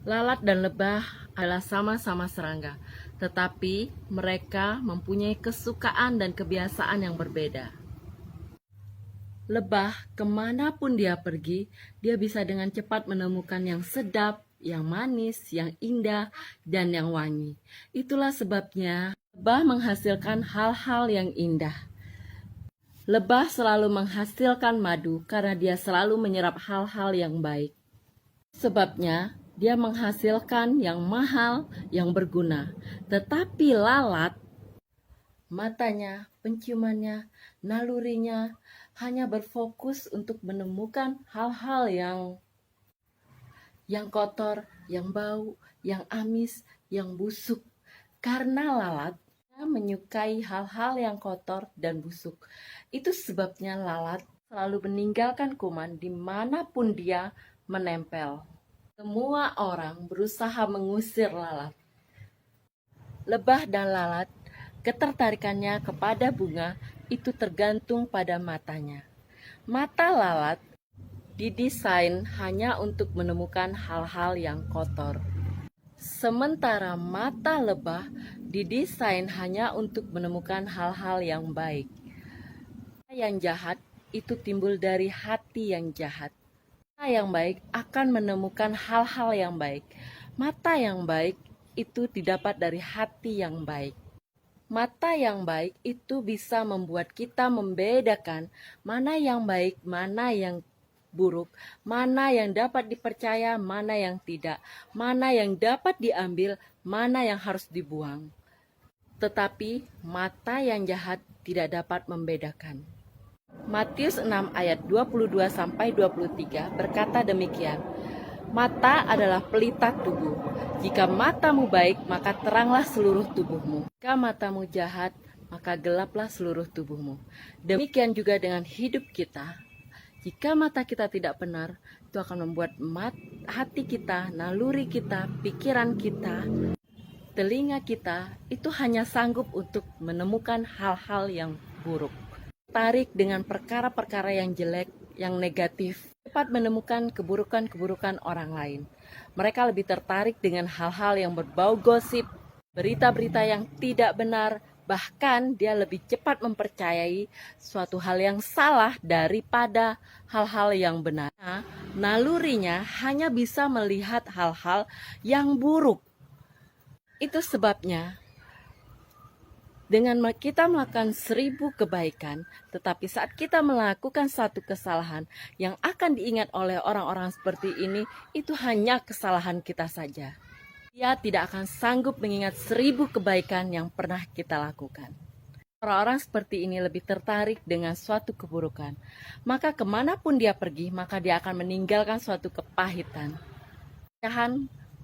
Lalat dan lebah adalah sama-sama serangga, tetapi mereka mempunyai kesukaan dan kebiasaan yang berbeda. Lebah, kemanapun dia pergi, dia bisa dengan cepat menemukan yang sedap, yang manis, yang indah, dan yang wangi. Itulah sebabnya lebah menghasilkan hal-hal yang indah. Lebah selalu menghasilkan madu karena dia selalu menyerap hal-hal yang baik. Sebabnya, dia menghasilkan yang mahal, yang berguna. Tetapi lalat, matanya, penciumannya, nalurinya hanya berfokus untuk menemukan hal-hal yang kotor, yang bau, yang amis, yang busuk. Karena lalat menyukai hal-hal yang kotor dan busuk. Itu sebabnya lalat selalu meninggalkan kuman dimanapun dia menempel. Semua orang berusaha mengusir lalat. Lebah dan lalat, ketertarikannya kepada bunga itu tergantung pada matanya. Mata lalat didesain hanya untuk menemukan hal-hal yang kotor. Sementara mata lebah didesain hanya untuk menemukan hal-hal yang baik. Yang jahat itu timbul dari hati yang jahat. Mata yang baik akan menemukan hal-hal yang baik. Mata yang baik itu didapat dari hati yang baik. Mata yang baik itu bisa membuat kita membedakan mana yang baik, mana yang buruk, mana yang dapat dipercaya, mana yang tidak, mana yang dapat diambil, mana yang harus dibuang. Tetapi mata yang jahat tidak dapat membedakan. Matius 6 ayat 22-23 berkata demikian, mata adalah pelita tubuh. Jika matamu baik, maka teranglah seluruh tubuhmu. Jika matamu jahat, maka gelaplah seluruh tubuhmu. Demikian juga dengan hidup kita. Jika mata kita tidak benar, itu akan membuat hati kita, naluri kita, pikiran kita, telinga kita, itu hanya sanggup untuk menemukan hal-hal yang buruk. Tarik dengan perkara-perkara yang jelek, yang negatif, cepat menemukan keburukan-keburukan orang lain. Mereka lebih tertarik dengan hal-hal yang berbau gosip, berita-berita yang tidak benar, bahkan dia lebih cepat mempercayai suatu hal yang salah daripada hal-hal yang benar. Nalurinya hanya bisa melihat hal-hal yang buruk. Itu sebabnya dengan kita melakukan 1000 kebaikan, tetapi saat kita melakukan satu kesalahan yang akan diingat oleh orang-orang seperti ini, itu hanya kesalahan kita saja. Dia tidak akan sanggup mengingat 1000 kebaikan yang pernah kita lakukan. Orang-orang seperti ini lebih tertarik dengan suatu keburukan. Maka kemanapun dia pergi, maka dia akan meninggalkan suatu kepahitan,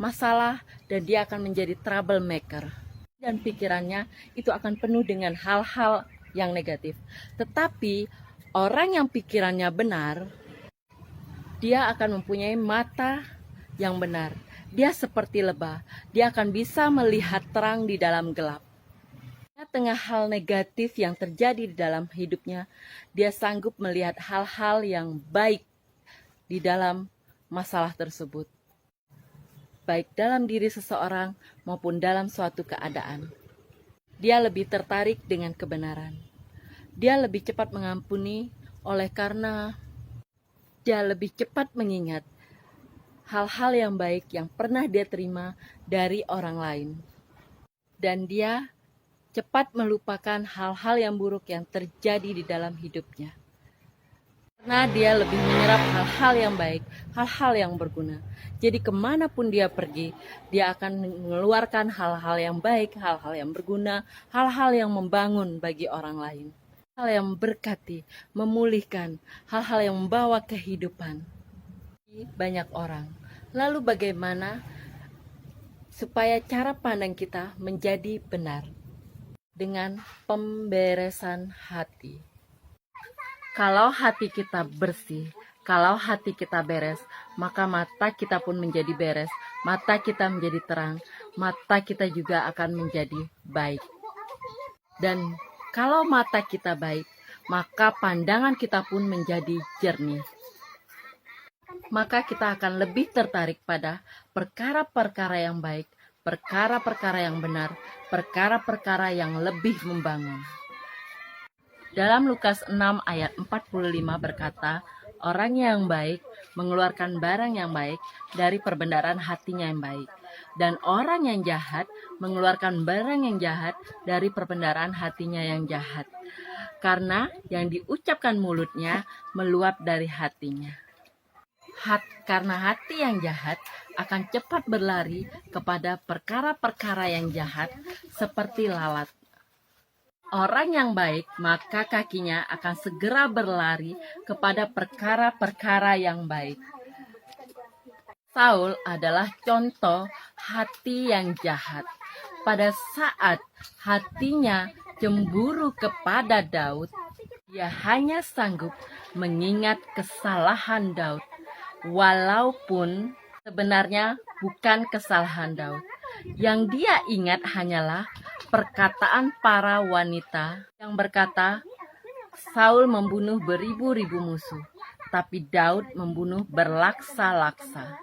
masalah, dan dia akan menjadi troublemaker. Dan pikirannya itu akan penuh dengan hal-hal yang negatif. Tetapi orang yang pikirannya benar, dia akan mempunyai mata yang benar. Dia seperti lebah, dia akan bisa melihat terang di dalam gelap. Di tengah hal negatif yang terjadi di dalam hidupnya, dia sanggup melihat hal-hal yang baik di dalam masalah tersebut, baik dalam diri seseorang maupun dalam suatu keadaan. Dia lebih tertarik dengan kebenaran. Dia lebih cepat mengampuni oleh karena dia lebih cepat mengingat hal-hal yang baik yang pernah dia terima dari orang lain. Dan dia cepat melupakan hal-hal yang buruk yang terjadi di dalam hidupnya. Karena dia lebih menyerap hal-hal yang baik, hal-hal yang berguna. Jadi kemanapun dia pergi, dia akan mengeluarkan hal-hal yang baik, hal-hal yang berguna, hal-hal yang membangun bagi orang lain. Hal yang berkati, memulihkan, hal-hal yang membawa kehidupan bagi banyak orang. Lalu bagaimana supaya cara pandang kita menjadi benar? Dengan pemberesan hati. Kalau hati kita bersih, kalau hati kita beres, maka mata kita pun menjadi beres, mata kita menjadi terang, mata kita juga akan menjadi baik. Dan kalau mata kita baik, maka pandangan kita pun menjadi jernih. maka kita akan lebih tertarik pada perkara-perkara yang baik, perkara-perkara yang benar, perkara-perkara yang lebih membangun. Dalam Lukas 6 ayat 45 berkata, orang yang baik mengeluarkan barang yang baik dari perbendaharaan hatinya yang baik. Dan orang yang jahat mengeluarkan barang yang jahat dari perbendaharaan hatinya yang jahat. Karena yang diucapkan mulutnya meluap dari hatinya. Karena hati yang jahat akan cepat berlari kepada perkara-perkara yang jahat seperti lalat. Orang yang baik, maka kakinya akan segera berlari kepada perkara-perkara yang baik. Saul adalah contoh hati yang jahat. Pada saat hatinya cemburu kepada Daud, dia hanya sanggup mengingat kesalahan Daud, walaupun sebenarnya bukan kesalahan Daud. Yang dia ingat hanyalah perkataan para wanita yang berkata, Saul membunuh beribu-ribu musuh, tapi Daud membunuh berlaksa-laksa.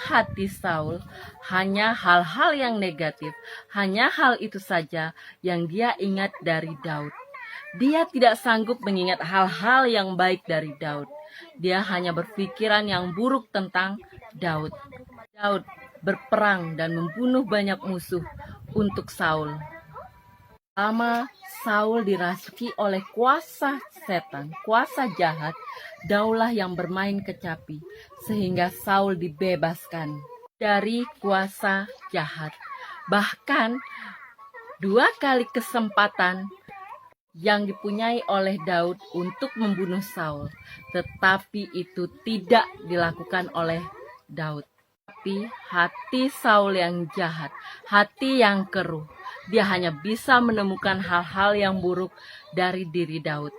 Hati Saul hanya hal-hal yang negatif, hanya hal itu saja yang dia ingat dari Daud. Dia tidak sanggup mengingat hal-hal yang baik dari Daud. Dia hanya berpikiran yang buruk tentang Daud. Daud berperang dan membunuh banyak musuh untuk Saul. Selama Saul dirasuki oleh kuasa setan, kuasa jahat, Daulah yang bermain kecapi, sehingga Saul dibebaskan dari kuasa jahat. Bahkan 2 kali kesempatan yang dipunyai oleh Daud untuk membunuh Saul, tetapi itu tidak dilakukan oleh Daud. Tapi hati Saul yang jahat, hati yang keruh, dia hanya bisa menemukan hal-hal yang buruk dari diri Daud,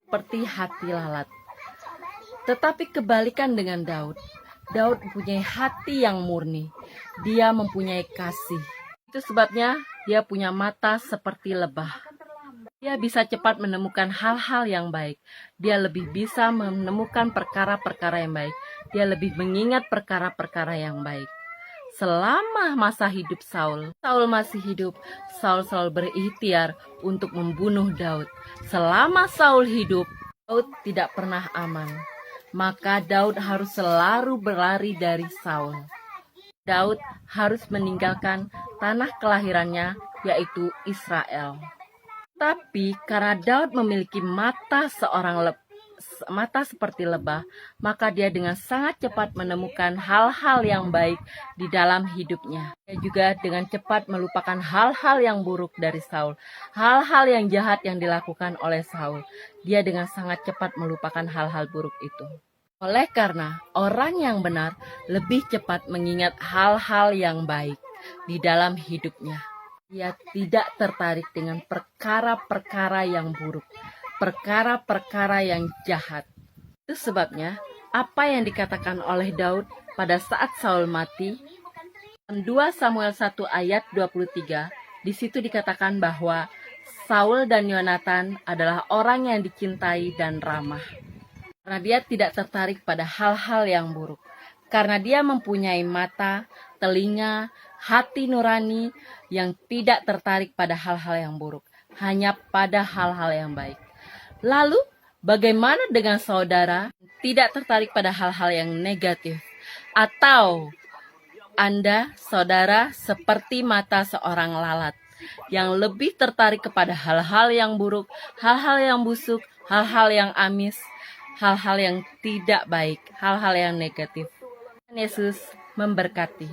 seperti hati lalat. Tetapi kebalikan dengan Daud, Daud mempunyai hati yang murni, dia mempunyai kasih. Itu sebabnya dia punya mata seperti lebah. Dia bisa cepat menemukan hal-hal yang baik. Dia lebih bisa menemukan perkara-perkara yang baik. Dia lebih mengingat perkara-perkara yang baik. Selama masa hidup Saul masih hidup, Saul selalu berikhtiar untuk membunuh Daud. Selama Saul hidup, Daud tidak pernah aman. Maka Daud harus selalu berlari dari Saul. Daud harus meninggalkan tanah kelahirannya, yaitu Israel. Tapi karena Daud memiliki mata seperti lebah, maka dia dengan sangat cepat menemukan hal-hal yang baik di dalam hidupnya. Dia juga dengan cepat melupakan hal-hal yang buruk dari Saul, hal-hal yang jahat yang dilakukan oleh Saul. Dia dengan sangat cepat melupakan hal-hal buruk itu. Oleh karena orang yang benar lebih cepat mengingat hal-hal yang baik di dalam hidupnya. Dia tidak tertarik dengan perkara-perkara yang buruk, perkara-perkara yang jahat. Itu sebabnya apa yang dikatakan oleh Daud pada saat Saul mati, 2 Samuel 1 ayat 23, di situ dikatakan bahwa Saul dan Yonatan adalah orang yang dicintai dan ramah. Karena dia tidak tertarik pada hal-hal yang buruk. Karena dia mempunyai mata, telinga, hati nurani yang tidak tertarik pada hal-hal yang buruk, hanya pada hal-hal yang baik. Lalu, bagaimana dengan saudara tidak tertarik pada hal-hal yang negatif? Atau Anda, saudara, seperti mata seorang lalat yang lebih tertarik kepada hal-hal yang buruk, hal-hal yang busuk, hal-hal yang amis, hal-hal yang tidak baik, hal-hal yang negatif. Yesus memberkati.